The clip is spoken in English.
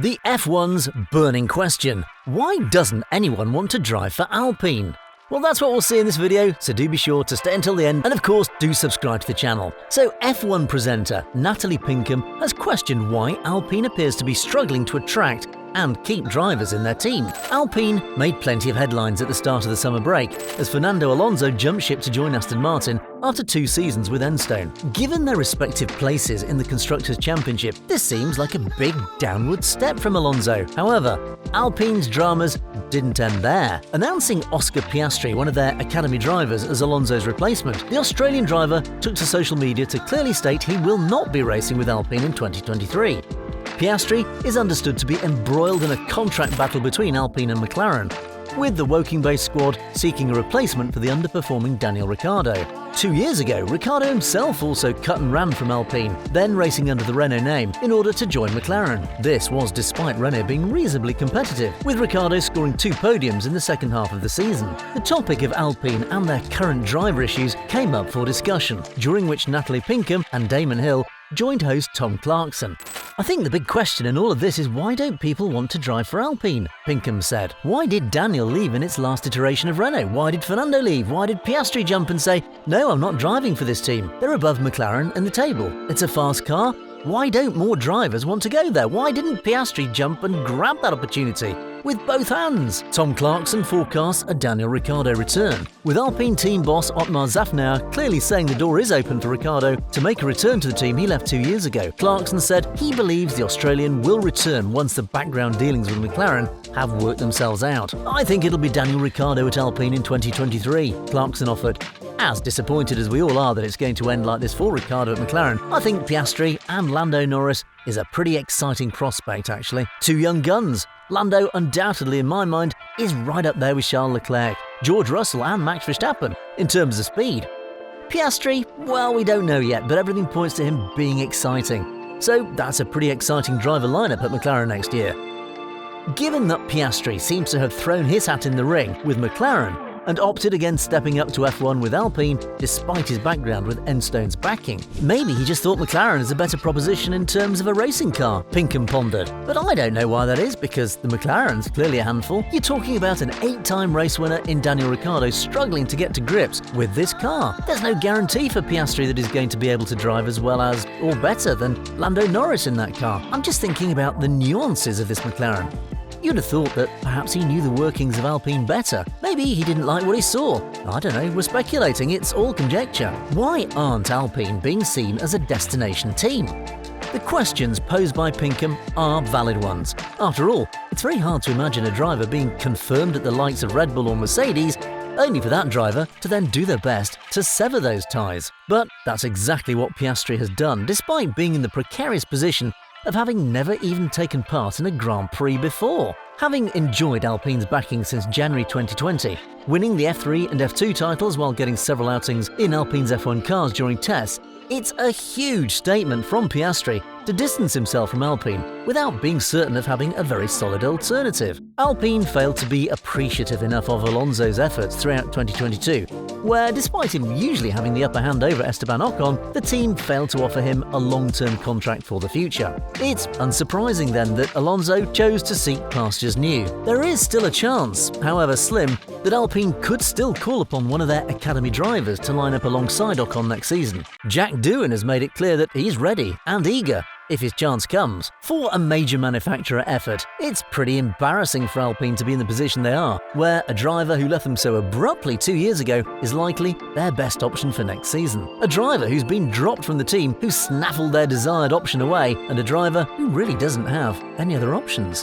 The F1's burning question: why doesn't anyone want to drive for Alpine? Well, that's what we'll see in this video, so do be sure to stay until the end, and of course do subscribe to the channel. So F1 presenter Natalie Pinkham has questioned why Alpine appears to be struggling to attract and keep drivers in their team. Alpine made plenty of headlines at the start of the summer break as Fernando Alonso jumped ship to join Aston Martin after 2 seasons with Enstone. Given their respective places in the Constructors Championship, this seems like a big downward step from Alonso. However, Alpine's dramas didn't end there. Announcing Oscar Piastri, one of their academy drivers, as Alonso's replacement, the Australian driver took to social media to clearly state he will not be racing with Alpine in 2023. Piastri is understood to be embroiled in a contract battle between Alpine and McLaren, with the Woking-based squad seeking a replacement for the underperforming Daniel Ricciardo. 2 years ago, Ricciardo himself also cut and ran from Alpine, then racing under the Renault name in order to join McLaren. This was despite Renault being reasonably competitive, with Ricciardo scoring 2 podiums in the second half of the season. The topic of Alpine and their current driver issues came up for discussion, during which Natalie Pinkham and Damon Hill joined host Tom Clarkson. "I think the big question in all of this is why don't people want to drive for Alpine?" Pinkham said. "Why did Daniel leave in its last iteration of Renault? Why did Fernando leave? Why did Piastri jump and say, 'No, I'm not driving for this team. They're above McLaren in the table. It's a fast car. Why don't more drivers want to go there? Why didn't Piastri jump and grab that opportunity with both hands?" Tom Clarkson forecasts a Daniel Ricciardo return, with Alpine team boss Otmar Szafnauer clearly saying the door is open for Ricciardo to make a return to the team he left 2 years ago. Clarkson said he believes the Australian will return once the background dealings with McLaren have worked themselves out. "I think it'll be Daniel Ricciardo at Alpine in 2023, Clarkson offered. As disappointed as we all are that it's going to end like this for Ricciardo at McLaren, I think Piastri and Lando Norris is a pretty exciting prospect actually. 2 young guns. Lando undoubtedly, in my mind, is right up there with Charles Leclerc, George Russell and Max Verstappen in terms of speed. Piastri, well, we don't know yet, but everything points to him being exciting. So that's a pretty exciting driver lineup at McLaren next year." Given that Piastri seems to have thrown his hat in the ring with McLaren and opted against stepping up to F1 with Alpine despite his background with Enstone's backing, maybe he just thought McLaren is a better proposition in terms of a racing car, Pinkham pondered. But I don't know why that is, because the McLaren's clearly a handful. You're talking about an 8-time race winner in Daniel Ricciardo struggling to get to grips with this car. There's no guarantee for Piastri that he's going to be able to drive as well as, or better than, Lando Norris in that car. I'm just thinking about the nuances of this McLaren. You'd have thought that perhaps he knew the workings of Alpine better. Maybe he didn't like what he saw. I don't know, we're speculating, it's all conjecture. Why aren't Alpine being seen as a destination team? The questions posed by Pinkham are valid ones. After all, it's very hard to imagine a driver being confirmed at the likes of Red Bull or Mercedes, only for that driver to then do their best to sever those ties. But that's exactly what Piastri has done, despite being in the precarious position of having never even taken part in a Grand Prix before. Having enjoyed Alpine's backing since January 2020, winning the F3 and F2 titles while getting several outings in Alpine's F1 cars during tests, it's a huge statement from Piastri to distance himself from Alpine without being certain of having a very solid alternative. Alpine failed to be appreciative enough of Alonso's efforts throughout 2022, where despite him usually having the upper hand over Esteban Ocon, the team failed to offer him a long-term contract for the future. It's unsurprising then that Alonso chose to seek pastures new. There is still a chance, however slim, that Alpine could still call upon one of their academy drivers to line up alongside Ocon next season. Jack Doohan has made it clear that he's ready and eager if his chance comes. For a major manufacturer effort, it's pretty embarrassing for Alpine to be in the position they are, where a driver who left them so abruptly 2 years ago is likely their best option for next season. A driver who's been dropped from the team, who snaffled their desired option away, and a driver who really doesn't have any other options.